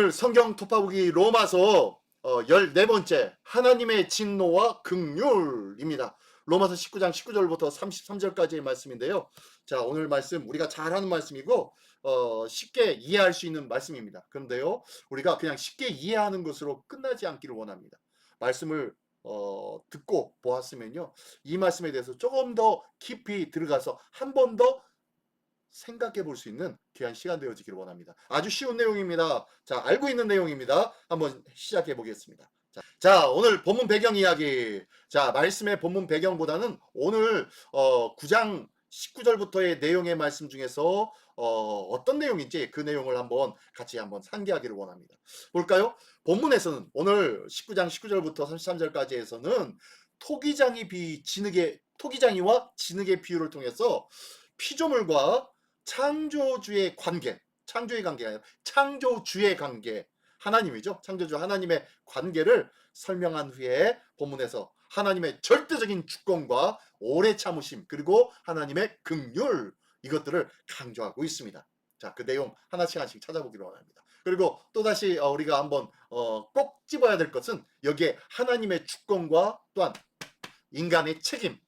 오늘 성경 독파보기 로마서 14번째 하나님의 진노와 긍휼입니다. 로마서 19장 19절부터 33절까지의 말씀인데요. 자, 오늘 말씀 우리가 잘 하는 말씀이고 쉽게 이해할 수 있는 말씀입니다. 그런데요, 우리가 그냥 쉽게 이해하는 것으로 끝나지 않기를 원합니다. 말씀을 듣고 보았으면요, 이 말씀에 대해서 조금 더 깊이 들어가서 한 번 더 생각해 볼 수 있는 귀한 시간 되어지기를 원합니다. 아주 쉬운 내용입니다. 자, 알고 있는 내용입니다. 한번 시작해 보겠습니다. 자, 오늘 본문 배경 이야기. 자, 말씀의 본문 배경보다는 오늘 9장 19절부터의 내용의 말씀 중에서 어떤 내용인지 그 내용을 같이 상기하기를 원합니다. 볼까요? 본문에서는 오늘 19장 19절부터 33절까지에서는 토기장이와 진흙의 비유를 통해서 피조물과 창조주의 관계, 창조의 관계가 아니라 창조주의 관계, 하나님이죠. 창조주 하나님의 관계를 설명한 후에 본문에서 하나님의 절대적인 주권과 오래 참으심, 그리고 하나님의 긍휼, 이것들을 강조하고 있습니다. 자, 그 내용 하나씩 찾아보기로 합니다. 그리고 또다시 우리가 한번 꼭 집어야 될 것은 여기에 하나님의 주권과 또한 인간의 책임,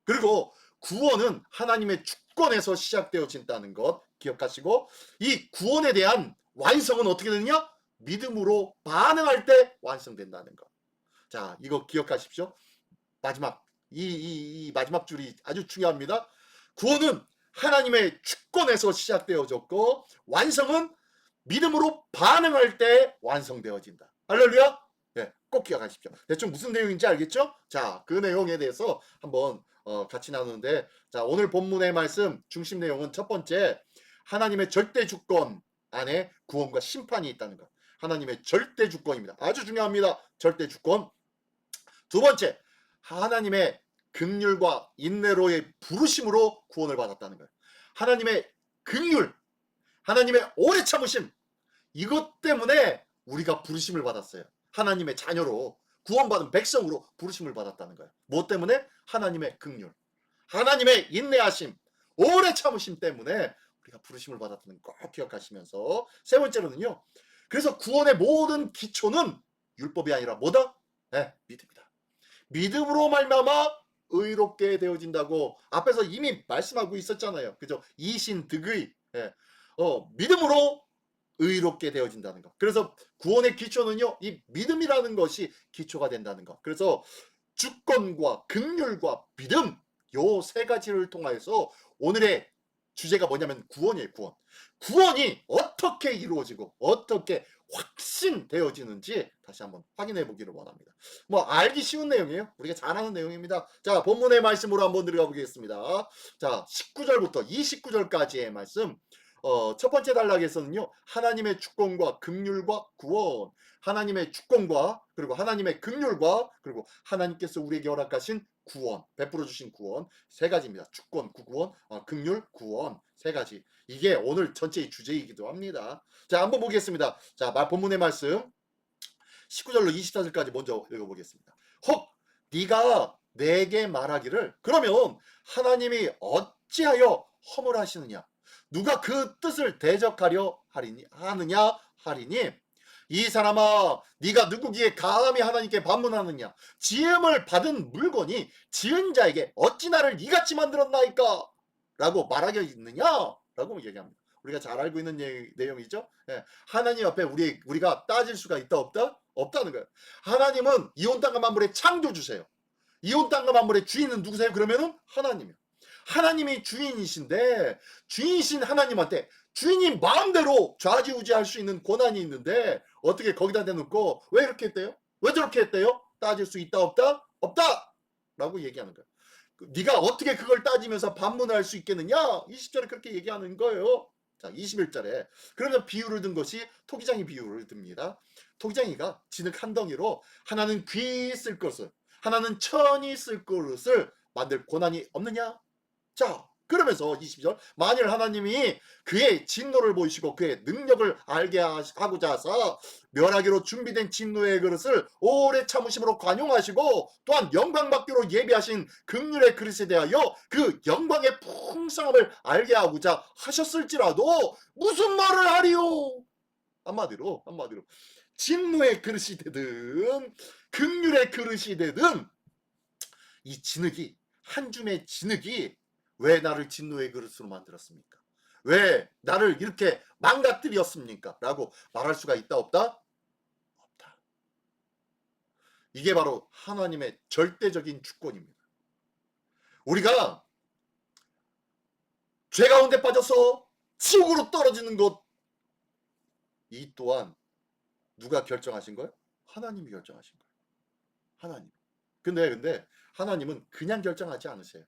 그리고 구원은 하나님의 주권에서 시작되어진다는 것 기억하시고, 이 구원에 대한 완성은 어떻게 되느냐? 믿음으로 반응할 때 완성된다는 것. 자, 이거 기억하십시오. 마지막 이 마지막 줄이 아주 중요합니다. 구원은 하나님의 주권에서 시작되어졌고, 완성은 믿음으로 반응할 때 완성되어진다. 할렐루야. 네, 꼭 기억하십시오. 대충 무슨 내용인지 알겠죠? 자, 그 내용에 대해서 한번 같이 나누는데, 자, 오늘 본문의 말씀 중심 내용은 첫 번째, 하나님의 절대 주권 안에 구원과 심판이 있다는 것. 하나님의 절대 주권입니다. 아주 중요합니다. 절대 주권. 두 번째, 하나님의 긍휼과 인내로의 부르심으로 구원을 받았다는 거예요. 하나님의 긍휼, 하나님의 오래 참으심, 이것 때문에 우리가 부르심을 받았어요. 하나님의 자녀로, 구원받은 백성으로 부르심을 받았다는 거예요. 무엇 때문에? 하나님의 긍휼, 하나님의 인내하심, 오래 참으심 때문에 우리가 부르심을 받았다는 거 꼭 기억하시면서, 세 번째로는요, 그래서 구원의 모든 기초는 율법이 아니라 뭐다? 네, 믿음이다. 믿음으로 말미암아 의롭게 되어진다고 앞에서 이미 말씀하고 있었잖아요. 그죠? 이신득의, 믿음으로 의롭게 되어진다는 것. 그래서 구원의 기초는요, 이 믿음이라는 것이 기초가 된다는 것. 그래서 주권과 긍휼과 믿음, 요 세 가지를 통해서 오늘의 주제가 뭐냐면 구원이에요. 구원이 어떻게 이루어지고 어떻게 확신되어지는지 다시 한번 확인해 보기를 원합니다. 알기 쉬운 내용이에요. 우리가 잘 아는 내용입니다. 자, 본문의 말씀으로 한번 들어가 보겠습니다. 자, 19절부터 29절까지의 말씀. 첫 번째 단락에서는요, 하나님의 주권과 긍휼과 구원, 하나님의 주권과 그리고 하나님의 긍휼과 그리고 하나님께서 우리에게 허락하신 구원, 베풀어 주신 구원, 세 가지입니다. 주권, 구원, 긍휼, 구원, 세 가지. 이게 오늘 전체의 주제이기도 합니다. 자, 한번 보겠습니다. 자, 본문의 말씀 19절로 24절까지 먼저 읽어보겠습니다. 혹 네가 내게 말하기를, 그러면 하나님이 어찌하여 허물하시느냐? 누가 그 뜻을 대적하려 하느냐 하리니, 이 사람아, 네가 누구기에 감히 하나님께 반문하느냐? 지음을 받은 물건이 지은 자에게 어찌 나를 이같이 만들었나이까? 라고 말하겠느냐? 라고 얘기합니다. 우리가 잘 알고 있는 내용이죠. 예, 하나님 앞에 우리가 따질 수가 있다 없다? 없다는 거예요. 하나님은 이 온 땅과 만물의 창조주세요. 이 온 땅과 만물의 주인은 누구세요? 그러면은 하나님이요. 하나님이 주인이신데, 주인이신 하나님한테 주인이 마음대로 좌지우지할 수 있는 권한이 있는데 어떻게 거기다 대놓고 왜 이렇게 했대요? 왜 저렇게 했대요? 따질 수 있다 없다? 없다! 라고 얘기하는 거예요. 네가 어떻게 그걸 따지면서 반문할 수 있겠느냐? 20절에 그렇게 얘기하는 거예요. 자, 21절에 그러면 비유를 든 것이 토기장이 비유를 듭니다. 토기장이가 진흙 한 덩이로 하나는 귀 쓸 것을, 하나는 천이 쓸 것을 만들 권한이 없느냐? 자, 그러면서 22절, 만일 하나님이 그의 진노를 보이시고 그의 능력을 알게 하고자 하사 멸하기로 준비된 진노의 그릇을 오래 참으심으로 관용하시고 또한 영광 받기로 예비하신 긍휼의 그릇에 대하여 그 영광의 풍성함을 알게 하고자 하셨을지라도 무슨 말을 하리요? 한마디로 진노의 그릇이 되든 긍휼의 그릇이 되든 이 진흙이, 한 줌의 진흙이 왜 나를 진노의 그릇으로 만들었습니까? 왜 나를 이렇게 망가뜨렸습니까? 라고 말할 수가 있다 없다? 없다. 이게 바로 하나님의 절대적인 주권입니다. 우리가 죄 가운데 빠져서 지옥으로 떨어지는 것, 이 또한 누가 결정하신 거예요? 하나님이 결정하신 거예요. 하나님. 근데 하나님은 그냥 결정하지 않으세요.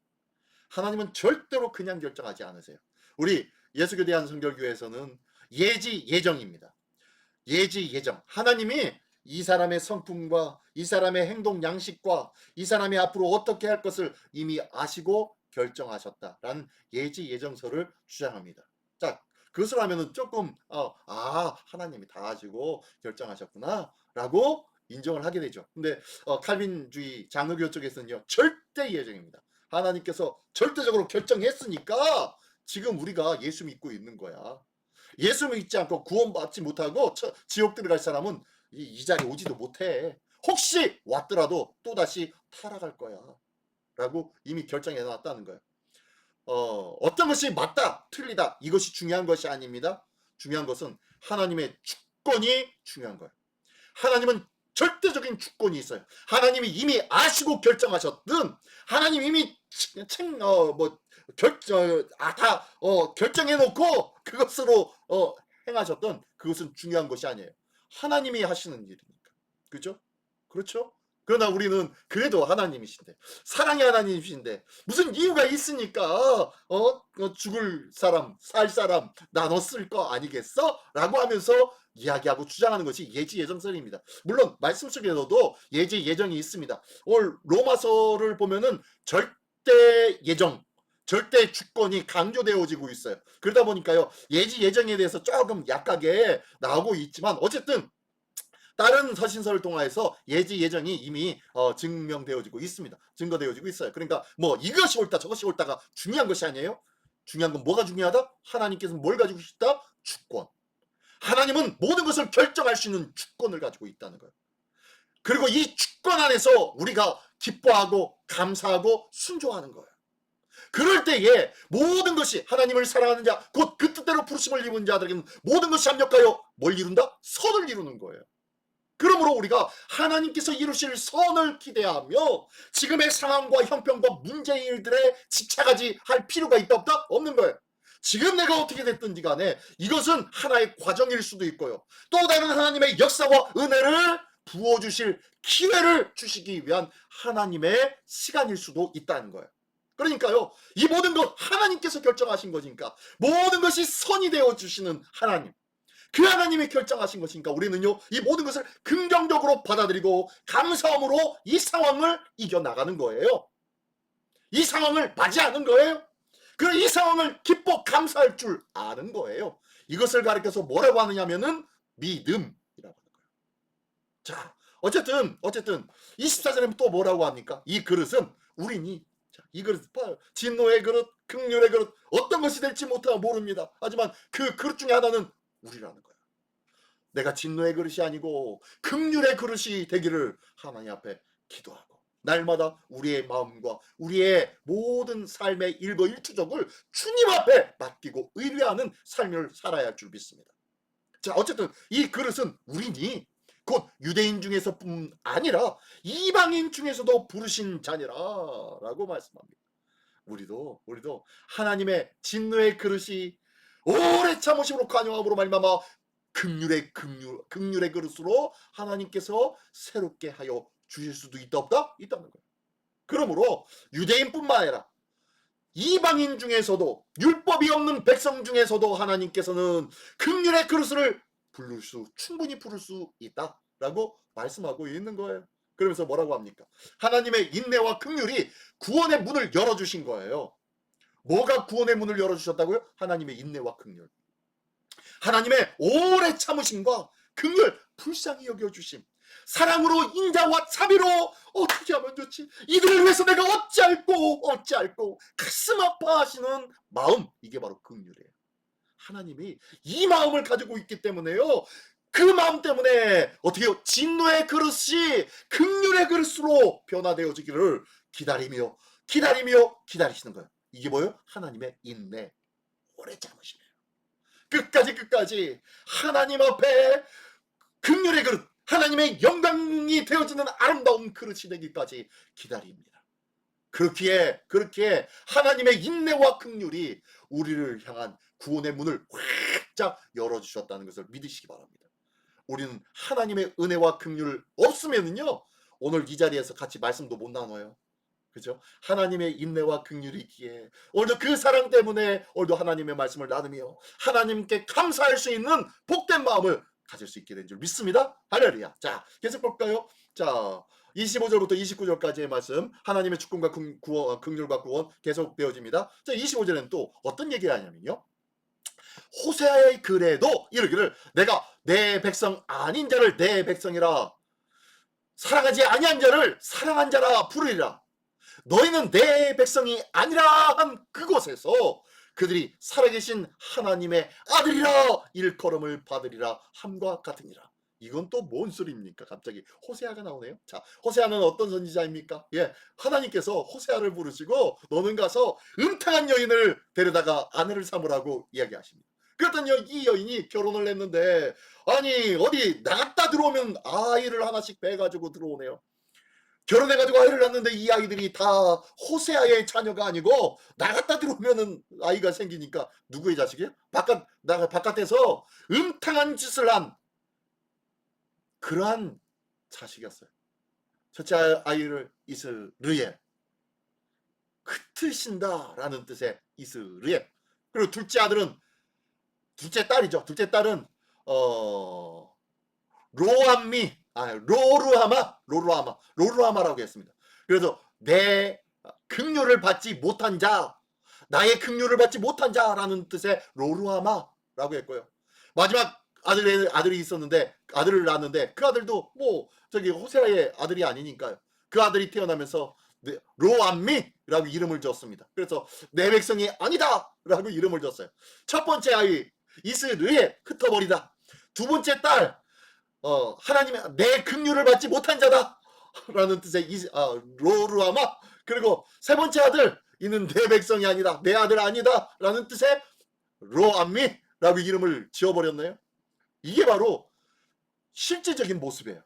하나님은 절대로 그냥 결정하지 않으세요. 우리 예수교 대한성결교회에서는 예지 예정입니다. 예지 예정. 하나님이 이 사람의 성품과 이 사람의 행동 양식과 이 사람이 앞으로 어떻게 할 것을 이미 아시고 결정하셨다라는 예지 예정서를 주장합니다. 자, 그것을 하면은 조금 하나님이 다 아시고 결정하셨구나 라고 인정을 하게 되죠. 근데 칼빈주의 장로교 쪽에서는요, 절대 예정입니다. 하나님께서 절대적으로 결정했으니까 지금 우리가 예수 믿고 있는 거야. 예수 믿지 않고 구원받지 못하고 지옥 들어갈 사람은 이 자리에 오지도 못해. 혹시 왔더라도 또다시 타락할 거야 라고 이미 결정해 놨다는 거예요. 어떤 것이 맞다 틀리다 이것이 중요한 것이 아닙니다. 중요한 것은 하나님의 주권이 중요한 거예요. 하나님은 절대적인 주권이 있어요. 하나님이 이미 아시고 결정하셨든 하나님이 이미 결정해 놓고 그것으로 행하셨던, 그것은 중요한 것이 아니에요. 하나님이 하시는 일이니까. 그죠? 그렇죠? 그러나 우리는 그래도 하나님이신데, 사랑의 하나님이신데 무슨 이유가 있으니까 죽을 사람 살 사람 나눴을 거 아니겠어? 라고 하면서 이야기하고 주장하는 것이 예지 예정설입니다. 물론 말씀 속에서도 예지 예정이 있습니다. 오늘 로마서를 보면은 절대 예정, 절대 주권이 강조되어지고 있어요. 그러다 보니까요, 예지 예정에 대해서 조금 약하게 나오고 있지만 어쨌든 다른 서신서를 통해서 예지 예정이 이미 증명되어지고 있습니다. 증거되어지고 있어요. 그러니까 뭐 이것이 옳다 저것이 옳다가 중요한 것이 아니에요. 중요한 건 뭐가 중요하다? 하나님께서 뭘 가지고 있다? 주권. 하나님은 모든 것을 결정할 수 있는 주권을 가지고 있다는 거예요. 그리고 이 주권 안에서 우리가 기뻐하고 감사하고 순종하는 거예요. 그럴 때에 모든 것이 하나님을 사랑하는 자, 곧 그 뜻대로 부르심을 입은 자들에게는 모든 것이 합력하여 뭘 이룬다? 선을 이루는 거예요. 그러므로 우리가 하나님께서 이루실 선을 기대하며 지금의 상황과 형편과 문제의 일들에 집착하지 할 필요가 있다 없다? 없는 거예요. 지금 내가 어떻게 됐든지 간에 이것은 하나의 과정일 수도 있고요. 또 다른 하나님의 역사와 은혜를 부어주실 기회를 주시기 위한 하나님의 시간일 수도 있다는 거예요. 그러니까요, 이 모든 것 하나님께서 결정하신 거니까 모든 것이 선이 되어 주시는 하나님, 그 하나님이 결정하신 것이니까 우리는요, 이 모든 것을 긍정적으로 받아들이고 감사함으로 이 상황을 이겨나가는 거예요. 이 상황을 맞이하는 거예요. 그리고 이 상황을 기뻐 감사할 줄 아는 거예요. 이것을 가리켜서 뭐라고 하느냐면은 믿음이라고 하는 거예요. 자, 어쨌든 24절에 또 뭐라고 합니까? 이 그릇은 우리니, 이 그릇, 진노의 그릇, 긍휼의 그릇, 어떤 것이 될지 모릅니다. 하지만 그 그릇 중에 하나는 우리라는 거예요. 내가 진노의 그릇이 아니고 긍휼의 그릇이 되기를 하나님 앞에 기도하고 날마다 우리의 마음과 우리의 모든 삶의 일거일투족을 주님 앞에 맡기고 의뢰하는 삶을 살아야 할 줄 믿습니다. 자, 어쨌든 이 그릇은 우리니 곧 유대인 중에서뿐 아니라 이방인 중에서도 부르신 자니라 라고 말씀합니다. 우리도 하나님의 진노의 그릇이 오래 참으심으로 간용함으로 말미암아 긍휼의 그릇으로 하나님께서 새롭게 하여 주실 수도 있다 없다? 있다는 거예요. 그러므로 유대인뿐만 아니라 이방인 중에서도 율법이 없는 백성 중에서도 하나님께서는 긍휼의 그릇을 충분히 부를 수 있다라고 말씀하고 있는 거예요. 그러면서 뭐라고 합니까? 하나님의 인내와 긍휼이 구원의 문을 열어주신 거예요. 뭐가 구원의 문을 열어주셨다고요? 하나님의 인내와 긍휼. 하나님의 오래 참으심과 긍휼, 불쌍히 여겨주심, 사랑으로 인자와 자비로 어떻게 하면 좋지? 이들을 위해서 내가 어찌할꼬 가슴 아파하시는 마음, 이게 바로 긍휼이에요. 하나님이 이 마음을 가지고 있기 때문에요. 그 마음 때문에 어떻게 해요? 진노의 그릇이 긍휼의 그릇으로 변화되어지기를 기다리며 기다리시는 거예요. 이게 뭐예요? 하나님의 인내, 오래 참으시네요. 끝까지 하나님 앞에 긍휼의 그릇, 하나님의 영광이 되어지는 아름다운 그릇이 되기까지 기다립니다. 그렇기에 하나님의 인내와 긍휼이 우리를 향한 구원의 문을 활짝 열어주셨다는 것을 믿으시기 바랍니다. 우리는 하나님의 은혜와 긍휼 없으면요, 오늘 이 자리에서 같이 말씀도 못 나눠요. 그죠? 하나님의 인내와 긍휼이 있기에 오늘도 그 사랑 때문에 오늘도 하나님의 말씀을 나누며 하나님께 감사할 수 있는 복된 마음을 가질 수 있게 된 줄 믿습니다. 할렐루야. 자, 계속 볼까요? 자, 25절부터 29절까지의 말씀, 하나님의 주권과 긍휼과 구원 계속 되어집니다. 자, 25절에는 또 어떤 얘기를 하냐면요, 호세아의 글에도 이르기를 내가 내 백성 아닌 자를 내 백성이라, 사랑하지 아니한 자를 사랑한 자라 부르리라. 너희는 내 백성이 아니라 한 그곳에서 그들이 살아계신 하나님의 아들이라 일컬음을 받으리라 함과 같으니라. 이건 또 뭔 소리입니까? 갑자기 호세아가 나오네요. 자, 호세아는 어떤 선지자입니까? 예, 하나님께서 호세아를 부르시고 너는 가서 음탕한 여인을 데려다가 아내를 삼으라고 이야기하십니다. 그랬더니 이 여인이 결혼을 했는데, 아니 어디 나갔다 들어오면 아이를 하나씩 빼가지고 들어오네요. 결혼해가지고 아이를 낳는데 이 아이들이 다 호세아의 자녀가 아니고 나갔다 들어오면은 아이가 생기니까 누구의 자식이에요? 바깥에서 음탕한 짓을 한 그러한 자식이었어요. 첫째 아이를 이스르엘, 흩으신다라는 뜻의 이스르엘. 그리고 둘째 딸이죠. 둘째 딸은 로루하마라고 했습니다. 그래서 내 긍휼을 받지 못한 자, 나의 긍휼을 받지 못한 자라는 뜻의 로루하마라고 했고요. 마지막 아들이 있었는데, 아들을 낳았는데 그 아들도 뭐 저기 호세아의 아들이 아니니까요. 그 아들이 태어나면서 로암미라고 이름을 줬습니다. 그래서 내 백성이 아니다라고 이름을 줬어요. 첫 번째 아이 이스르엘, 흩어버리다. 두 번째 딸, 하나님의 내 긍휼을 받지 못한 자다 라는 뜻의 로루아마. 그리고 세 번째 아들, 이는 내 백성이 아니다, 내 아들 아니다 라는 뜻의 로암미라고 이름을 지어버렸네요. 이게 바로 실제적인 모습이에요.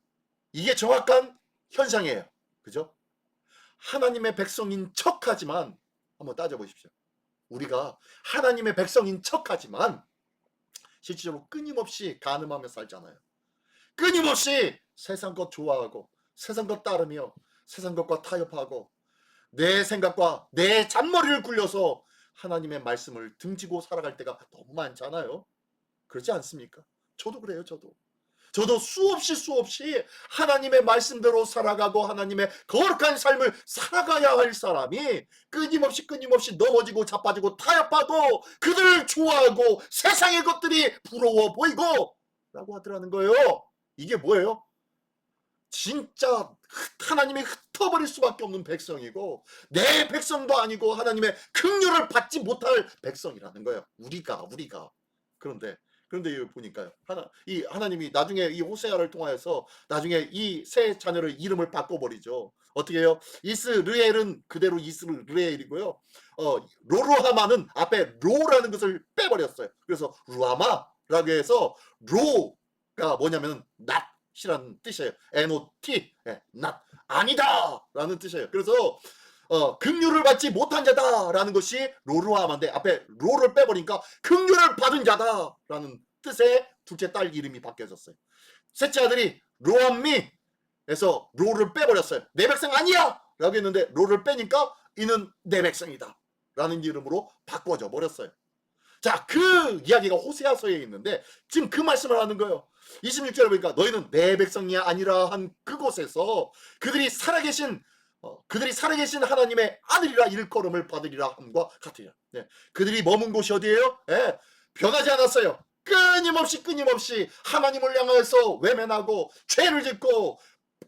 이게 정확한 현상이에요. 그죠? 하나님의 백성인 척하지만, 한번 따져보십시오. 우리가 하나님의 백성인 척하지만 실질적으로 끊임없이 간음하며 살잖아요. 끊임없이 세상 것 좋아하고 세상 것 따르며 세상 것과 타협하고 내 생각과 내 잔머리를 굴려서 하나님의 말씀을 등지고 살아갈 때가 너무 많잖아요. 그렇지 않습니까? 저도 그래요. 저도 수없이 하나님의 말씀대로 살아가고 하나님의 거룩한 삶을 살아가야 할 사람이 끊임없이 넘어지고 자빠지고 타협하고 그들을 좋아하고 세상의 것들이 부러워 보이고 라고 하더라는 거예요. 이게 뭐예요? 진짜 하나님이 흩어버릴 수밖에 없는 백성이고 내 백성도 아니고 하나님의 긍휼을 받지 못할 백성이라는 거예요. 우리가. 그런데 보니까요, 하나님이 나중에 이 호세아를 통하여서 나중에 이 세 자녀를 이름을 바꿔버리죠. 어떻게 해요? 이스르엘은 그대로 이스르엘이고요. 로루하마는 앞에 로라는 것을 빼버렸어요. 그래서 루하마라고 해서 로가 뭐냐면 낫이라는 뜻이에요. NOT, 낫, 아니다라는 뜻이에요. 그래서 긍휼을 받지 못한 자다라는 것이 로루하마인데 앞에 로를 빼버리니까 긍휼을 받은 자다라는 뜻의 둘째 딸 이름이 바뀌어졌어요. 셋째 아들이 로암미에서 로를 빼버렸어요. 내 백성 아니야 라고 했는데 로를 빼니까 이는 내 백성이다 라는 이름으로 바꿔져 버렸어요. 자, 그 이야기가 호세아서에 있는데 지금 그 말씀을 하는 거예요. 26절에 보니까 너희는 내 백성이 아니라 한 그곳에서 그들이 살아계신 하나님의 아들이라 일컬음을 받으리라 함과 같으리라. 네. 그들이 머문 곳이 어디예요? 변하지 않았어요. 끊임없이 하나님을 향해서 외면하고 죄를 짓고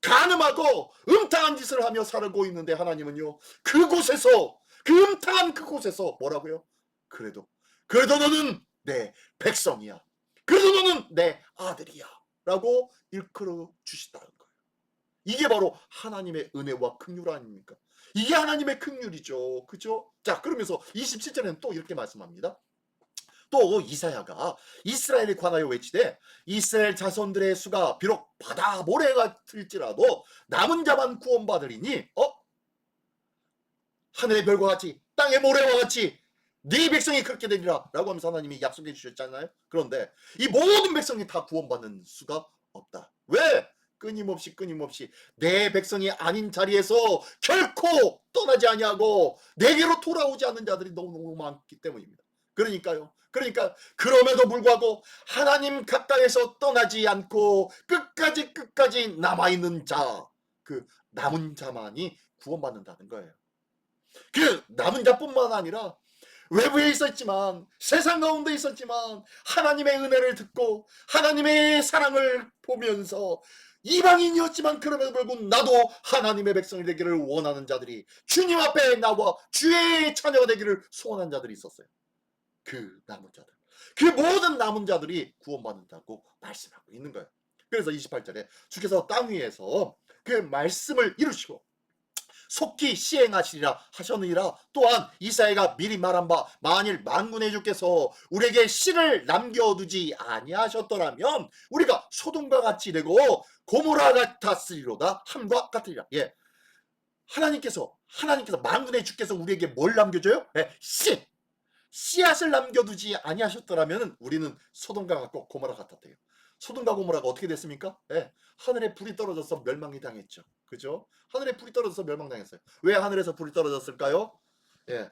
간음하고 음탕한 짓을 하며 살고 있는데 하나님은요, 그곳에서 그 음탕한 그곳에서 뭐라고요? 그래도 너는 내 백성이야. 그래도 너는 내 아들이야. 라고 일컬어 주시다는 거예요. 이게 바로 하나님의 은혜와 긍휼 아닙니까? 이게 하나님의 긍휼이죠. 그죠? 자, 그러면서 27절에는 또 이렇게 말씀합니다. 또 이사야가 이스라엘에 관하여 외치되 이스라엘 자손들의 수가 비록 바다 모래 같을지라도 남은 자만 구원받으리니 하늘의 별과 같이 땅의 모래와 같이 네 백성이 그렇게 되리라 라고 하면서 하나님이 약속해 주셨잖아요. 그런데 이 모든 백성이 다 구원받는 수가 없다. 왜? 끊임없이 내 백성이 아닌 자리에서 결코 떠나지 아니하고 내게로 돌아오지 않는 자들이 너무너무 많기 때문입니다. 그러니까 그럼에도 불구하고 하나님 가까이에서 떠나지 않고 끝까지 남아있는 자, 그 남은 자만이 구원받는다는 거예요. 그 남은 자뿐만 아니라 외부에 있었지만 세상 가운데 있었지만 하나님의 은혜를 듣고 하나님의 사랑을 보면서 이방인이었지만 그럼에도 불구하고 나도 하나님의 백성이 되기를 원하는 자들이 주님 앞에 나와 주의 자녀가 되기를 소원한 자들이 있었어요. 그 남은 자들, 그 모든 남은 자들이 구원받는다고 말씀하고 있는 거예요. 그래서 28절에 주께서 땅 위에서 그 말씀을 이루시고 속히 시행하시리라 하셨느니라. 또한 이사야가 미리 말한 바 만일 만군의 주께서 우리에게 씨를 남겨두지 아니하셨더라면 우리가 소돔과 같이 되고 고모라 같았으리로다 함과 같으리라. 예, 하나님께서 만군의 주께서 우리에게 뭘 남겨줘요? 예, 씨앗을 남겨두지 아니하셨더라면 우리는 소돔과 같고 고모라 같았대요. 소돔과 고모라가 어떻게 됐습니까? 예, 하늘에 불이 떨어져서 멸망이 당했죠. 그죠? 하늘에 불이 떨어져서 멸망당했어요. 왜 하늘에서 불이 떨어졌을까요? 예,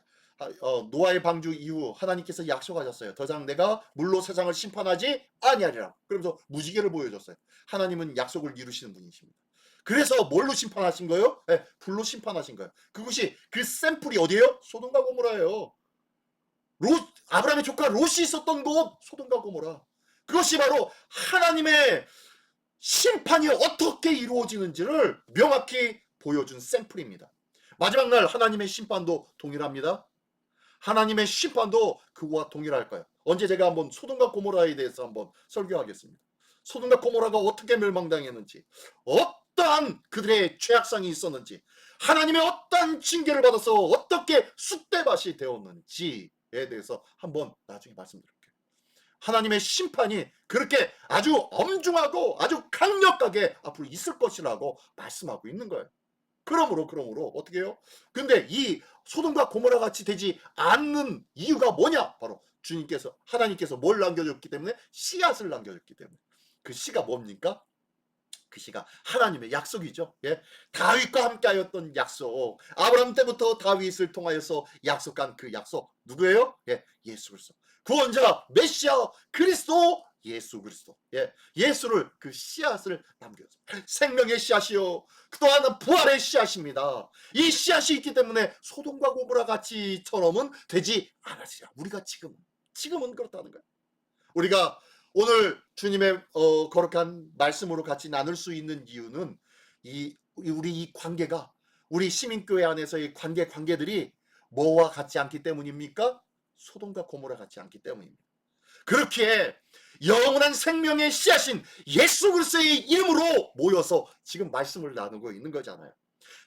노아의 방주 이후 하나님께서 약속하셨어요. 더 이상 내가 물로 세상을 심판하지 아니하리라. 그러면서 무지개를 보여줬어요. 하나님은 약속을 이루시는 분이십니다. 그래서 뭘로 심판하신 거예요? 예, 불로 심판하신 거예요. 그것이 그 샘플이 어디예요? 소돔과 고모라예요. 아브라함의 조카 롯이 있었던 곳 소돔과 고모라. 그것이 바로 하나님의 심판이 어떻게 이루어지는지를 명확히 보여준 샘플입니다. 마지막 날 하나님의 심판도 동일합니다. 하나님의 심판도 그와 동일할 거예요. 언제 제가 한번 소돔과 고모라에 대해서 한번 설교하겠습니다. 소돔과 고모라가 어떻게 멸망당했는지, 어떠한 그들의 죄악상이 있었는지, 하나님의 어떠한 징계를 받아서 어떻게 쑥대밭이 되었는지에 대해서 한번 나중에 말씀드릴게요. 하나님의 심판이 그렇게 아주 엄중하고 아주 강력하게 앞으로 있을 것이라고 말씀하고 있는 거예요. 그러므로 어떻게 해요? 근데 이 소돔과 고모라 같이 되지 않는 이유가 뭐냐? 바로 하나님께서 뭘 남겨줬기 때문에 씨앗을 남겨줬기 때문에. 그 씨가 뭡니까? 그 씨가 하나님의 약속이죠. 예? 다윗과 함께하였던 약속. 아브라함 때부터 다윗을 통하여서 약속한 그 약속. 누구예요? 예, 예수 그리스도. 구원자 메시아 그리스도 예수 그리스도. 예, 예수를 그 씨앗을 남겨줬습니다. 생명의 씨앗이요. 또한 부활의 씨앗입니다. 이 씨앗이 있기 때문에 소돔과 고모라 같이처럼은 되지 않았어요. 우리가 지금은 그렇다는 거예요. 우리가 오늘 주님의 거룩한 말씀으로 같이 나눌 수 있는 이유는 우리 이 관계가 우리 시민교회 안에서의 관계들이 뭐와 같지 않기 때문입니까? 소돔과 고모라 같지 않기 때문입니다. 그렇게 영원한 생명의 씨앗인 예수 그리스도의 이름으로 모여서 지금 말씀을 나누고 있는 거잖아요.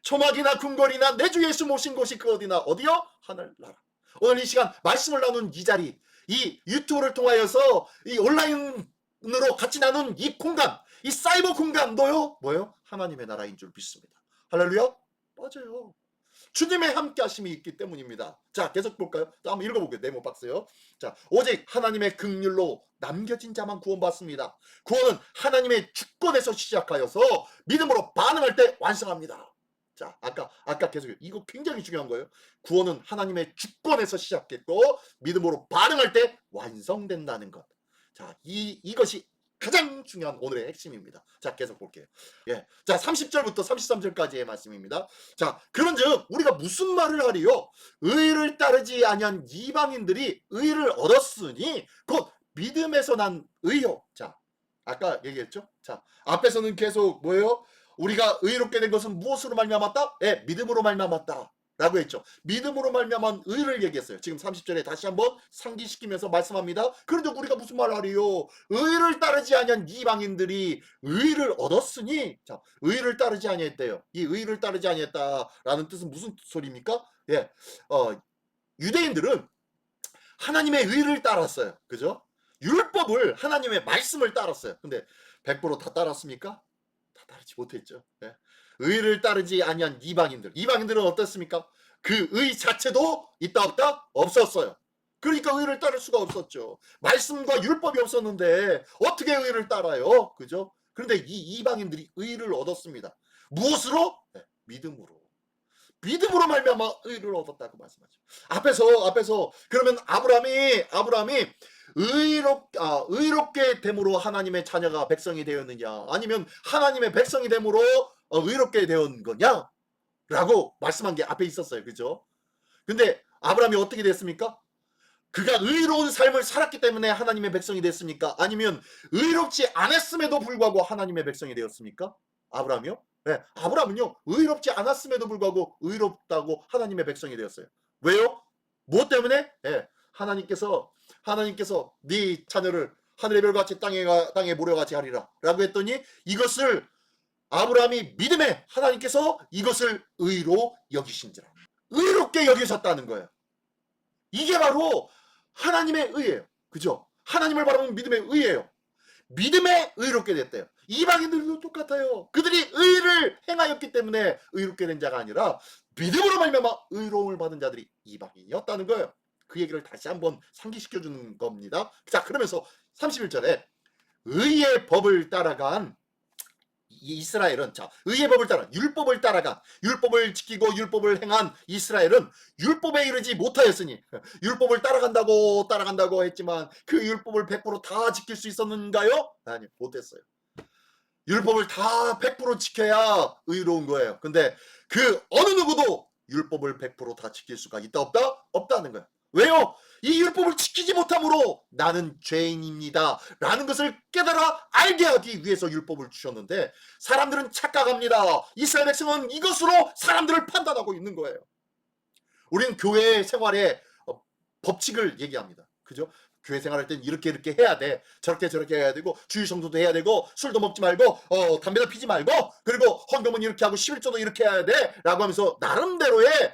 초막이나 궁궐이나 내 주 예수 모신 곳이 그 어디요? 하늘나라. 오늘 이 시간 말씀을 나눈 이 자리, 이 유튜브를 통하여서 이 온라인으로 같이 나눈 이 공간, 이 사이버 공간도요 뭐예요? 하나님의 나라인 줄 믿습니다. 할렐루야? 맞아요. 주님의 함께 하심이 있기 때문입니다. 자, 계속 볼까요? 한번 읽어볼게요. 네모 박스요. 자, 오직 하나님의 긍휼로 남겨진 자만 구원받습니다. 구원은 하나님의 주권에서 시작하여서 믿음으로 반응할 때 완성합니다. 자, 아까 계속 이거 굉장히 중요한 거예요. 구원은 하나님의 주권에서 시작했고 믿음으로 반응할 때 완성된다는 것. 자, 이것이 가장 중요한 오늘의 핵심입니다. 자, 계속 볼게요. 예. 자, 30절부터 33절까지의 말씀입니다. 자, 그런즉 우리가 무슨 말을 하리요? 의를 따르지 아니한 이방인들이 의를 얻었으니 곧 믿음에서 난 의요. 자, 아까 얘기했죠? 자, 앞에서는 계속 뭐예요? 우리가 의롭게 된 것은 무엇으로 말미암았다? 예, 믿음으로 말미암았다 라고 했죠. 믿음으로 말미암은 의를 얘기했어요. 지금 30절에 다시 한번 상기시키면서 말씀합니다. 그런데 우리가 무슨 말 하리요? 의를 따르지 아니한 이방인들이 의를 얻었으니, 자, 의를 따르지 아니했대요. 이 의를 따르지 아니했다라는 뜻은 무슨 소리입니까? 예, 유대인들은 하나님의 의를 따랐어요. 그죠? 율법을, 하나님의 말씀을 따랐어요. 근데 100%다 따랐습니까? 다 따르지 못했죠. 예. 의를 따르지 아니한 이방인들은 어떻습니까? 그 의 자체도 있다 없다? 없었어요. 그러니까 의를 따를 수가 없었죠. 말씀과 율법이 없었는데 어떻게 의를 따라요? 그죠? 그런데 이 이방인들이 의를 얻었습니다. 무엇으로? 네, 믿음으로 말미암아 의를 얻었다고 말씀하죠. 앞에서 그러면 아브라함이 의롭게 됨으로 하나님의 자녀가 백성이 되었느냐, 아니면 하나님의 백성이 됨으로 의롭게 되었는 거냐? 라고 말씀한 게 앞에 있었어요. 그죠? 근데 아브라함이 어떻게 됐습니까? 그가 의로운 삶을 살았기 때문에 하나님의 백성이 됐습니까? 아니면 의롭지 않았음에도 불구하고 하나님의 백성이 되었습니까? 아브라함이요? 네, 아브라함은요, 의롭지 않았음에도 불구하고 의롭다고 하나님의 백성이 되었어요. 왜요? 무엇 때문에? 네, 하나님께서 네 자녀를 하늘의 별같이 땅의 모래같이 하리라 라고 했더니, 이것을 아브라함이 믿음에 하나님께서 이것을 의로 여기신지라, 의롭게 여기셨다는 거예요. 이게 바로 하나님의 의예요. 그죠? 하나님을 바라보는 믿음의 의예요. 믿음에 의롭게 됐대요. 이방인들도 똑같아요. 그들이 의를 행하였기 때문에 의롭게 된 자가 아니라 믿음으로 말미암아 의로움을 받은 자들이 이방인이었다는 거예요. 그 얘기를 다시 한번 상기시켜 주는 겁니다. 자, 그러면서 31절에 의의 법을 따라간 이스라엘은, 자, 의의 법을 따라 율법을 따라간, 율법을 지키고 율법을 행한 이스라엘은 율법에 이르지 못하였으니, 율법을 따라간다고 했지만 그 율법을 100%다 지킬 수 있었는가요? 아니, 못했어요. 율법을 다 100% 지켜야 의로운 거예요. 근데 그 어느 누구도 율법을 100%다 지킬 수가 있다 없다? 없다는 거예요. 왜요? 이 율법을 지키지 못함으로 나는 죄인입니다 라는 것을 깨달아 알게 하기 위해서 율법을 주셨는데, 사람들은 착각합니다. 이스라엘 백성은 이것으로 사람들을 판단하고 있는 거예요. 우리는 교회 생활의 법칙을 얘기합니다. 그죠? 교회 생활할 땐 이렇게 해야 돼, 저렇게 해야 되고, 주일 성수도 해야 되고, 술도 먹지 말고, 담배도 피지 말고, 그리고 헌금은 이렇게 하고 11조도 이렇게 해야 돼 라고 하면서 나름대로의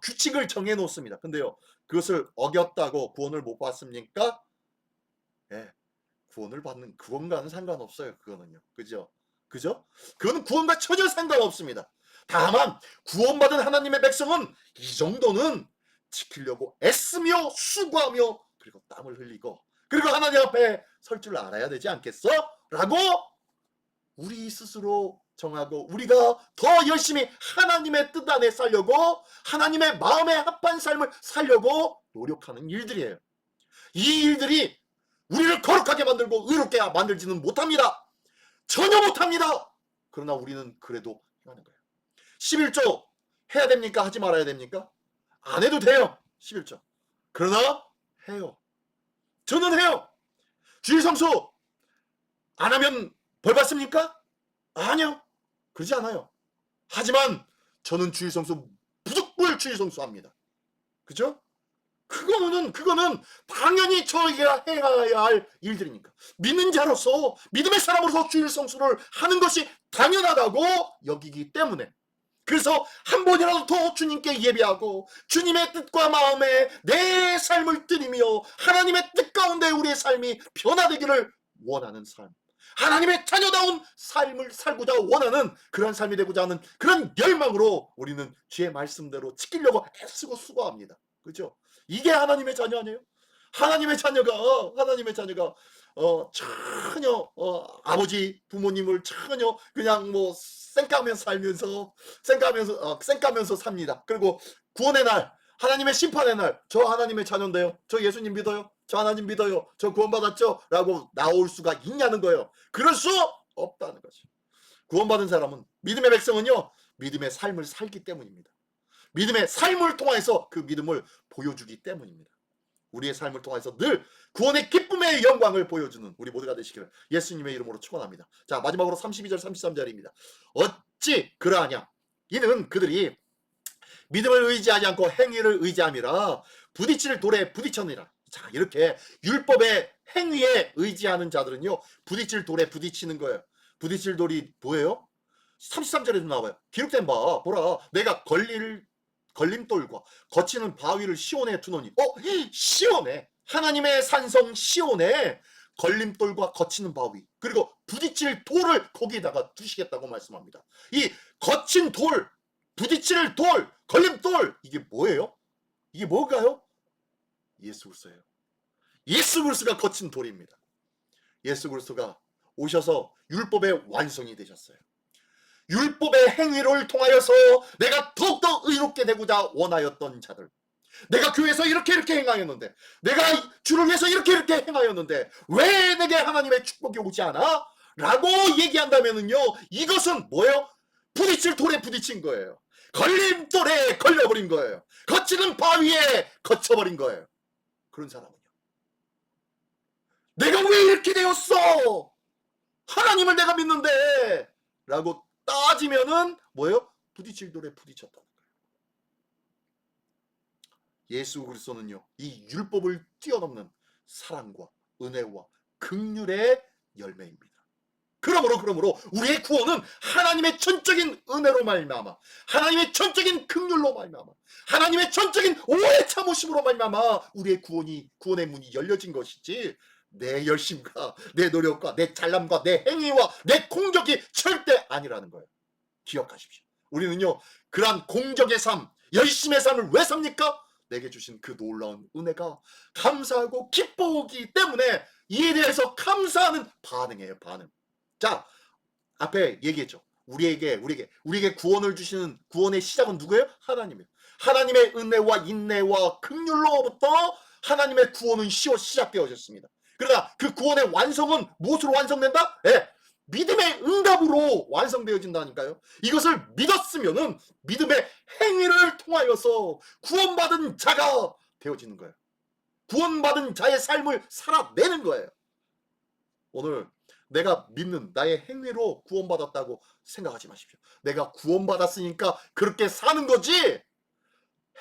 규칙을 정해 놓습니다. 근데요, 그것을 어겼다고 구원을 못 받습니까? 예, 구원과는 상관없어요. 그거는요. 그죠? 그거는 구원과 전혀 상관없습니다. 다만 구원받은 하나님의 백성은 이 정도는 지키려고 애쓰며 수고하며 그리고 땀을 흘리고 그리고 하나님 앞에 설 줄 알아야 되지 않겠어? 라고 우리 스스로 정하고, 우리가 더 열심히 하나님의 뜻 안에 살려고, 하나님의 마음에 합한 삶을 살려고 노력하는 일들이에요. 이 일들이 우리를 거룩하게 만들고 의롭게 만들지는 못합니다. 전혀 못합니다. 그러나 우리는 그래도 하는 거예요. 11조 해야 됩니까? 하지 말아야 됩니까? 안 해도 돼요. 11조. 그러나 해요. 저는 해요. 주일 성수 안 하면 벌 받습니까? 아니요. 그러지 않아요. 하지만 저는 주일 성수 무조건 주일 성수합니다. 그죠? 그거는 당연히 저희가 해야 할 일들이니까. 믿는 자로서, 믿음의 사람으로서 주일 성수를 하는 것이 당연하다고 여기기 때문에, 그래서 한 번이라도 더 주님께 예배하고 주님의 뜻과 마음에 내 삶을 드리며 하나님의 뜻 가운데 우리의 삶이 변화되기를 원하는 삶, 하나님의 자녀다운 삶을 살고자 원하는 그런 삶이 되고자 하는 그런 열망으로 우리는 주의 말씀대로 지키려고 애쓰고 수고합니다. 그렇죠? 이게 하나님의 자녀 아니에요? 하나님의 자녀가 전혀 아버지 부모님을 전혀 그냥 뭐 쌩까면서 삽니다. 그리고 구원의 날, 하나님의 심판의 날, 저 하나님의 자녀인데요, 저 예수님 믿어요, 저 하나님 믿어요, 저 구원받았죠 라고 나올 수가 있냐는 거예요. 그럴 수 없다는 거죠. 구원받은 사람은, 믿음의 백성은요, 믿음의 삶을 살기 때문입니다. 믿음의 삶을 통해서 그 믿음을 보여주기 때문입니다. 우리의 삶을 통해서 늘 구원의 기쁨의 영광을 보여주는 우리 모두가 되시기를 예수님의 이름으로 축원합니다. 자, 마지막으로 32절 33절입니다. 어찌 그러하냐? 이는 그들이 믿음을 의지하지 않고 행위를 의지함이라 부딪힐 돌에 부딪혔느니라. 자, 이렇게 율법의 행위에 의지하는 자들은요, 부딪힐 돌에 부딪히는 거예요. 부딪힐 돌이 뭐예요? 33절에도 나와요. 기록된 바 보라, 내가 걸림돌과 거치는 바위를 시온에 두노니. 시온에, 하나님의 산성 시온에 걸림돌과 거치는 바위, 그리고 부딪힐 돌을 거기에다가 두시겠다고 말씀합니다. 이 거친 돌, 부딪힐 돌, 걸림돌, 이게 뭐예요? 이게 뭘까요? 예수 그리스도예요. 예수 그리스도가 거친 돌입니다. 예수 그리스도가 오셔서 율법의 완성이 되셨어요. 율법의 행위를 통하여서 내가 더욱더 의롭게 되고자 원하였던 자들, 내가 교회에서 이렇게 행하였는데, 내가 주를 위해서 이렇게 행하였는데 왜 내게 하나님의 축복이 오지 않아? 라고 얘기한다면은요, 이것은 뭐예요? 부딪힐 돌에 부딪힌 거예요. 걸림돌에 걸려버린 거예요. 거치는 바위에 거쳐버린 거예요. 그런 사람은요, 내가 왜 이렇게 되었어? 하나님을 내가 믿는데 라고 따지면은 뭐예요? 부딪힐 돌에 부딪혔다는 거예요. 예수 그리스도는요, 이 율법을 뛰어넘는 사랑과 은혜와 긍휼의 열매입니다. 그러므로 우리의 구원은 하나님의 전적인 은혜로 말미암아, 하나님의 전적인 긍휼로 말미암아, 하나님의 전적인 오래 참으심으로 말미암아 우리의 구원의 문이 열려진 것이지, 내 열심과 내 노력과 내 잘남과 내 행위와 내 공적이 절대 아니라는 거예요. 기억하십시오. 우리는요, 그러한 공적의 삶, 열심의 삶을 왜 삽니까? 내게 주신 그 놀라운 은혜가 감사하고 기뻐오기 때문에 이에 대해서 감사하는 반응이에요. 반응. 자, 앞에 얘기했죠. 우리에게 구원을 주시는, 구원의 시작은 누구예요? 하나님이에요. 하나님의 은혜와 인내와 긍휼로부터 하나님의 구원은 시작되어졌습니다. 그러나 그 구원의 완성은 무엇으로 완성된다? 믿음의 응답으로 완성되어진다니까요. 이것을 믿었으면은 믿음의 행위를 통하여서 구원받은 자가 되어지는 거예요. 구원받은 자의 삶을 살아내는 거예요. 오늘 내가 믿는 나의 행위로 구원받았다고 생각하지 마십시오. 내가 구원받았으니까 그렇게 사는 거지,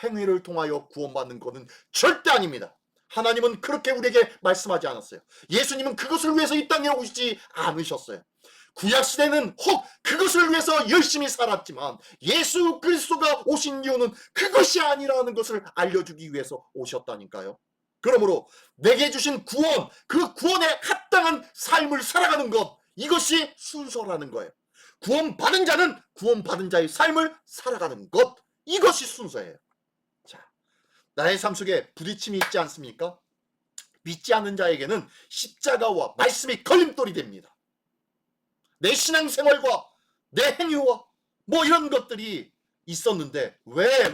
행위를 통하여 구원받는 것은 절대 아닙니다. 하나님은 그렇게 우리에게 말씀하지 않았어요. 예수님은 그것을 위해서 이 땅에 오시지 않으셨어요. 구약시대는 혹 그것을 위해서 열심히 살았지만 예수 그리스도가 오신 이유는 그것이 아니라는 것을 알려주기 위해서 오셨다니까요. 그러므로 내게 주신 구원, 그 구원에 합당한 삶을 살아가는 것, 이것이 순서라는 거예요. 구원받은 자는 구원받은 자의 삶을 살아가는 것, 이것이 순서예요. 자, 나의 삶 속에 부딪힘이 있지 않습니까? 믿지 않는 자에게는 십자가와 말씀이 걸림돌이 됩니다. 내 신앙생활과 내 행위와 뭐 이런 것들이 있었는데 왜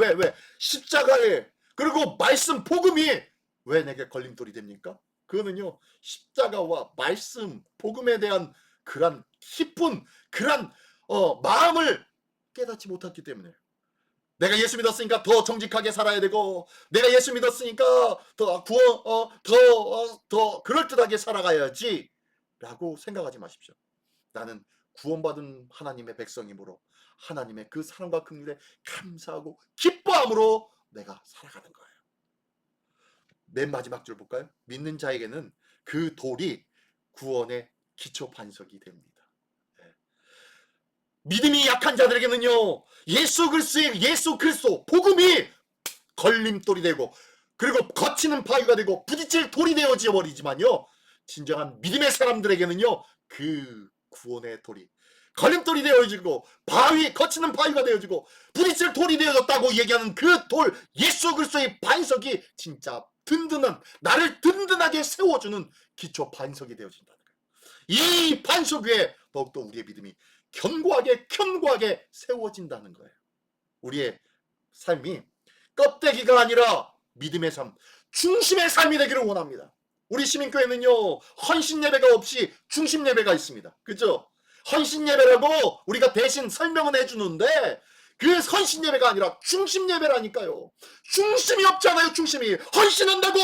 십자가에, 그리고 말씀, 복음이 왜 내게 걸림돌이 됩니까? 그거는요, 십자가와 말씀, 복음에 대한 그런 깊은 그런 마음을 깨닫지 못했기 때문에. 내가 예수 믿었으니까 더 정직하게 살아야 되고, 내가 예수 믿었으니까 더 그럴듯하게 살아가야지 라고 생각하지 마십시오. 나는 구원받은 하나님의 백성이므로 하나님의 그 사랑과 긍휼에 감사하고 기뻐함으로 내가 살아가는 거예요. 맨 마지막 줄 볼까요? 믿는 자에게는 그 돌이 구원의 기초 반석이 됩니다. 믿음이 약한 자들에게는요, 예수 그리스도 복음이 걸림돌이 되고, 그리고 거치는 바위가 되고 부딪힐 돌이 되어져 버리지만요, 진정한 믿음의 사람들에게는요, 그 구원의 돌이 걸림돌이 되어지고 거치는 바위가 되어지고 부딪힐 돌이 되어졌다고 얘기하는 그 돌, 예수 그리스도의 반석이 진짜 든든한, 나를 든든하게 세워주는 기초 반석이 되어진다는 거예요. 이 반석 위에 더욱더 우리의 믿음이 견고하게 세워진다는 거예요. 우리의 삶이 껍데기가 아니라 믿음의 삶, 중심의 삶이 되기를 원합니다. 우리 시민교회는요, 헌신 예배가 없이 중심 예배가 있습니다. 그죠? 헌신 예배라고 우리가 대신 설명은 해주는데 그 헌신 예배가 아니라 중심 예배라니까요. 중심이 없잖아요. 중심이. 헌신한다고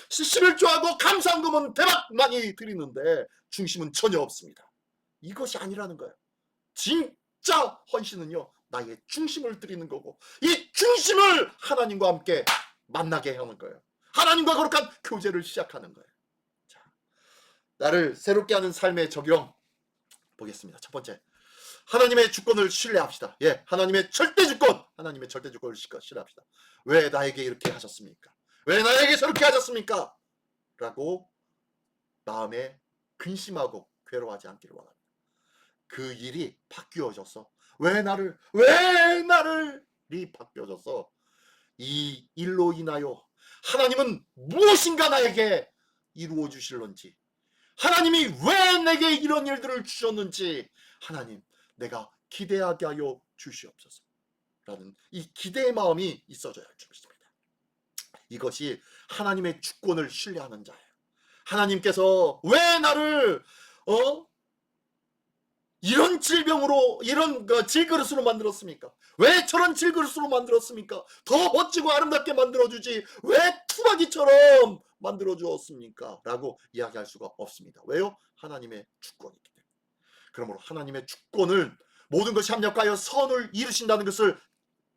11조하고 감사헌금은 대박 많이 드리는데 중심은 전혀 없습니다. 이것이 아니라는 거예요. 진짜 헌신은요, 나의 중심을 드리는 거고, 이 중심을 하나님과 함께 만나게 하는 거예요. 하나님과 거룩한 교제를 시작하는 거예요. 자, 나를 새롭게 하는 삶의 적용 보겠습니다. 첫 번째, 하나님의 주권을 신뢰합시다. 예, 하나님의 절대 주권, 하나님의 절대 주권을 신뢰합시다. 왜 나에게 이렇게 하셨습니까? 왜 나에게 저렇게 하셨습니까? 라고 마음에 근심하고 괴로워하지 않기를 원합니다. 그 일이 바뀌어져서 왜 나를이 바뀌어져서 이 일로 인하여 하나님은 무엇인가 나에게 이루어 주실런지, 하나님이 왜 내게 이런 일들을 주셨는지 하나님 내가 기대하게 하여 주시옵소서 라는 이 기대의 마음이 있어져야 할 줄입니다. 이것이 하나님의 주권을 신뢰하는 자예요. 하나님께서 왜 나를 이런 질병으로, 이런 질그릇으로 만들었습니까? 왜 저런 질그릇으로 만들었습니까? 더 멋지고 아름답게 만들어주지 왜 투박이처럼 만들어주었습니까? 라고 이야기할 수가 없습니다. 왜요? 하나님의 주권이기 때문에. 그러므로 하나님의 주권을, 모든 것이 합력하여 선을 이루신다는 것을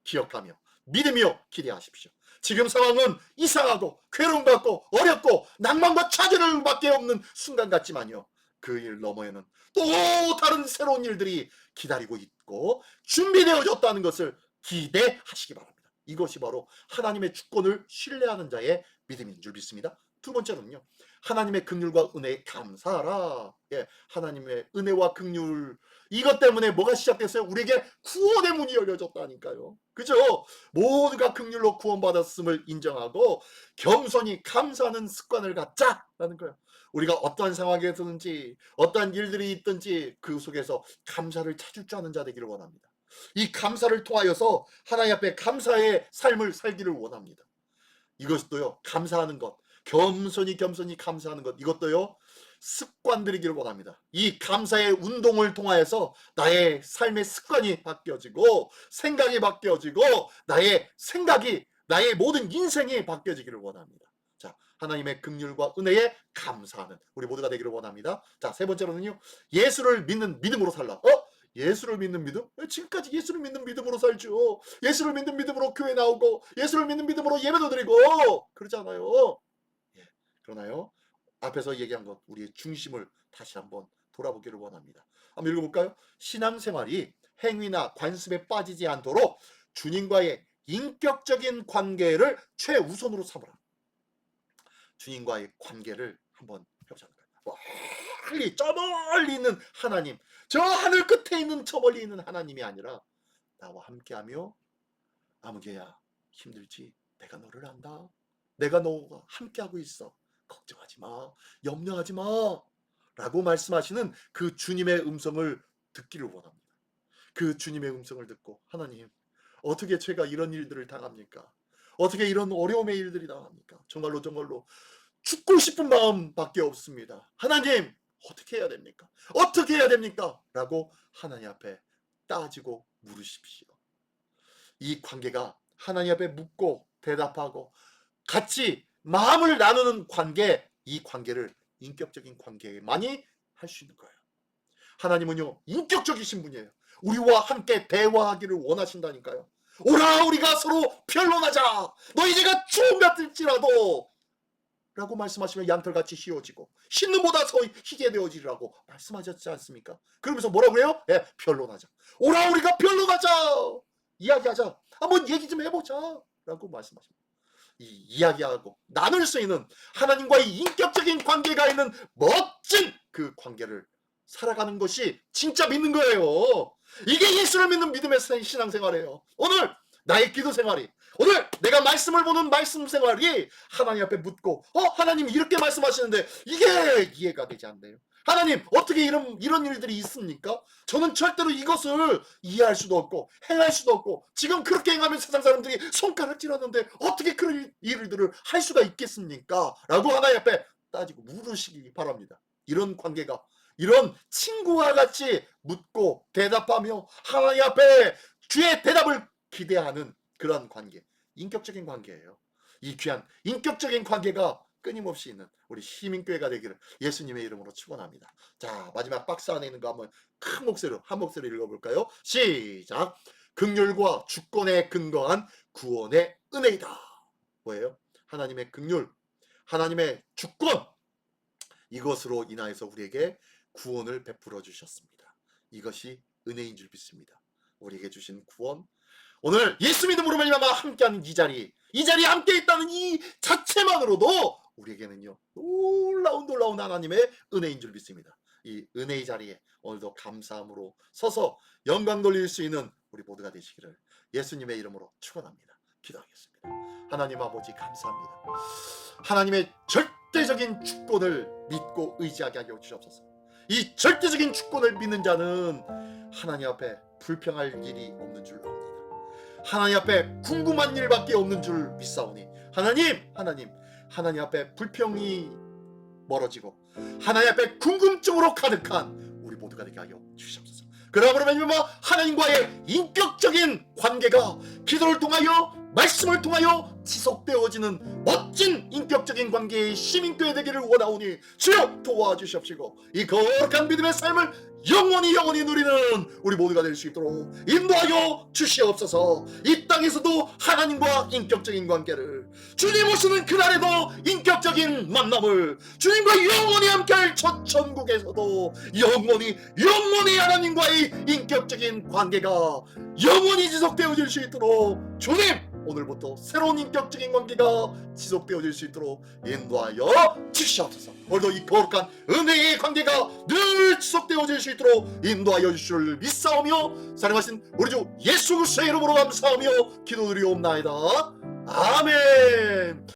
기억하며 믿으며 기대하십시오. 지금 상황은 이상하고 괴로움 같고 어렵고 낭만과 좌절을 밖에 없는 순간 같지만요, 그 일 너머에는 또 다른 새로운 일들이 기다리고 있고 준비되어졌다는 것을 기대하시기 바랍니다. 이것이 바로 하나님의 주권을 신뢰하는 자의 믿음인 줄 믿습니다. 두 번째로는요, 하나님의 긍휼과 은혜에 감사하라. 예, 하나님의 은혜와 긍휼, 이것 때문에 뭐가 시작됐어요? 우리에게 구원의 문이 열려졌다니까요. 그죠? 모두가 긍휼로 구원받았음을 인정하고 겸손히 감사하는 습관을 갖자라는 거예요. 우리가 어떠한 상황에서든지 어떠한 일들이 있든지 그 속에서 감사를 찾을 줄 아는 자 되기를 원합니다. 이 감사를 통하여서 하나님 앞에 감사의 삶을 살기를 원합니다. 이것도요, 감사하는 것, 겸손히 감사하는 것, 이것도요 습관들이기를 원합니다. 이 감사의 운동을 통하여서 나의 삶의 습관이 바뀌어지고 생각이 바뀌어지고 나의 모든 인생이 바뀌어지기를 원합니다. 자, 하나님의 긍휼과 은혜에 감사하는 우리 모두가 되기를 원합니다. 자, 세 번째로는요, 예수를 믿는 믿음으로 살라. 예수를 믿는 믿음? 지금까지 예수를 믿는 믿음으로 살죠. 예수를 믿는 믿음으로 교회 나오고 예수를 믿는 믿음으로 예배도 드리고 그러잖아요. 예, 그러나요, 앞에서 얘기한 것, 우리의 중심을 다시 한번 돌아보기를 원합니다. 한번 읽어볼까요? 신앙생활이 행위나 관습에 빠지지 않도록 주님과의 인격적인 관계를 최우선으로 삼으라. 주님과의 관계를 한번 해보자는 거예요. 멀리, 저 멀리 있는 하나님, 저 하늘 끝에 있는 저 멀리 있는 하나님이 아니라 나와 함께하며, 아무개야 힘들지? 내가 너를 안다. 내가 너와 함께하고 있어. 걱정하지 마. 염려하지 마. 라고 말씀하시는 그 주님의 음성을 듣기를 원합니다. 그 주님의 음성을 듣고, 하나님, 어떻게 제가 이런 일들을 당합니까? 어떻게 이런 어려움의 일들이 당합니까? 정말로 죽고 싶은 마음밖에 없습니다. 하나님, 어떻게 해야 됩니까? 어떻게 해야 됩니까? 라고 하나님 앞에 따지고 물으십시오. 이 관계가 하나님 앞에 묻고 대답하고 같이 마음을 나누는 관계, 이 관계를 인격적인 관계만이 할 수 있는 거예요. 하나님은요, 인격적이신 분이에요. 우리와 함께 대화하기를 원하신다니까요. 오라, 우리가 서로 변론하자. 너희들가 주님 같을지라도 라고 말씀하시면 양털같이 휘어지고 흰눈보다 더 희게 되어지리라고 말씀하셨지 않습니까? 그러면서 뭐라고 해요? 예, 변론하자. 오라, 우리가 변론하자. 이야기하자. 한번 얘기 좀 해보자. 라고 말씀하십니다. 이 이야기하고 나눌 수 있는 하나님과의 인격적인 관계가 있는 멋진 그 관계를 살아가는 것이 진짜 믿는 거예요. 이게 예수를 믿는 믿음의 신앙생활이에요. 오늘 나의 기도 생활이, 오늘 내가 말씀을 보는 말씀 생활이 하나님 앞에 묻고, 하나님 이렇게 말씀하시는데 이게 이해가 되지 않네요. 하나님, 어떻게 이런 일들이 있습니까? 저는 절대로 이것을 이해할 수도 없고 행할 수도 없고, 지금 그렇게 행하면 세상 사람들이 손가락질하는데 어떻게 그런 일들을 할 수가 있겠습니까? 라고 하나님 앞에 따지고 물으시기 바랍니다. 이런 관계가, 이런 친구와 같이 묻고 대답하며 하나님 앞에 주의 대답을 기대하는 그런 관계, 인격적인 관계예요. 이 귀한 인격적인 관계가 끊임없이 있는 우리 시민교회가 되기를 예수님의 이름으로 축원합니다. 자, 마지막 박스 안에 있는 거 한번 큰 목소리로, 한 목소리로 읽어볼까요? 시작. 긍휼과 주권에 근거한 구원의 은혜이다. 뭐예요? 하나님의 긍휼, 하나님의 주권, 이것으로 인하여서 우리에게 구원을 베풀어 주셨습니다. 이것이 은혜인 줄 믿습니다. 우리에게 주신 구원, 오늘 예수 믿음으로 말미암아 함께하는 이 자리에 함께 있다는 이 자체만으로도 우리에게는요 놀라운 하나님의 은혜인 줄 믿습니다. 이 은혜의 자리에 오늘도 감사함으로 서서 영광 돌릴 수 있는 우리 모두가 되시기를 예수님의 이름으로 축원합니다. 기도하겠습니다. 하나님 아버지 감사합니다. 하나님의 절대적인 주권을 믿고 의지하게 하여 주시옵소서. 이 절대적인 주권을 믿는 자는 하나님 앞에 불평할 일이 없는 줄 압니다. 하나님 앞에 궁금한 일밖에 없는 줄 믿사오니 하나님 앞에 불평이 멀어지고 하나님 앞에 궁금증으로 가득한 우리 모두가 되게 하여 주시옵소서. 그러므로 하나님과의 인격적인 관계가 기도를 통하여 말씀을 통하여 지속되어지는 멋진 인격적인 관계의 시민교회 되기를 원하오니 주여 도와주시옵시고 이 거룩한 믿음의 삶을 영원히 누리는 우리 모두가 될 수 있도록 인도하여 주시옵소서. 이 땅에서도 하나님과 인격적인 관계를, 주님 오시는 그날에도 인격적인 만남을, 주님과 영원히 함께할 첫 천국에서도 영원히 하나님과의 인격적인 관계가 영원히 지속되어질 수 있도록 주님 오늘부터 새로운 인격적인 관계가 지속되어질 수 있도록 인도하여 주시옵소서. 오늘도 이 거룩한 은혜의 관계가 늘 지속되어질 수 있도록 인도하여 주시를 믿사오며 사랑하신 우리 주 예수 그리스도의 이름으로 감사하며 기도드리옵나이다. 아멘.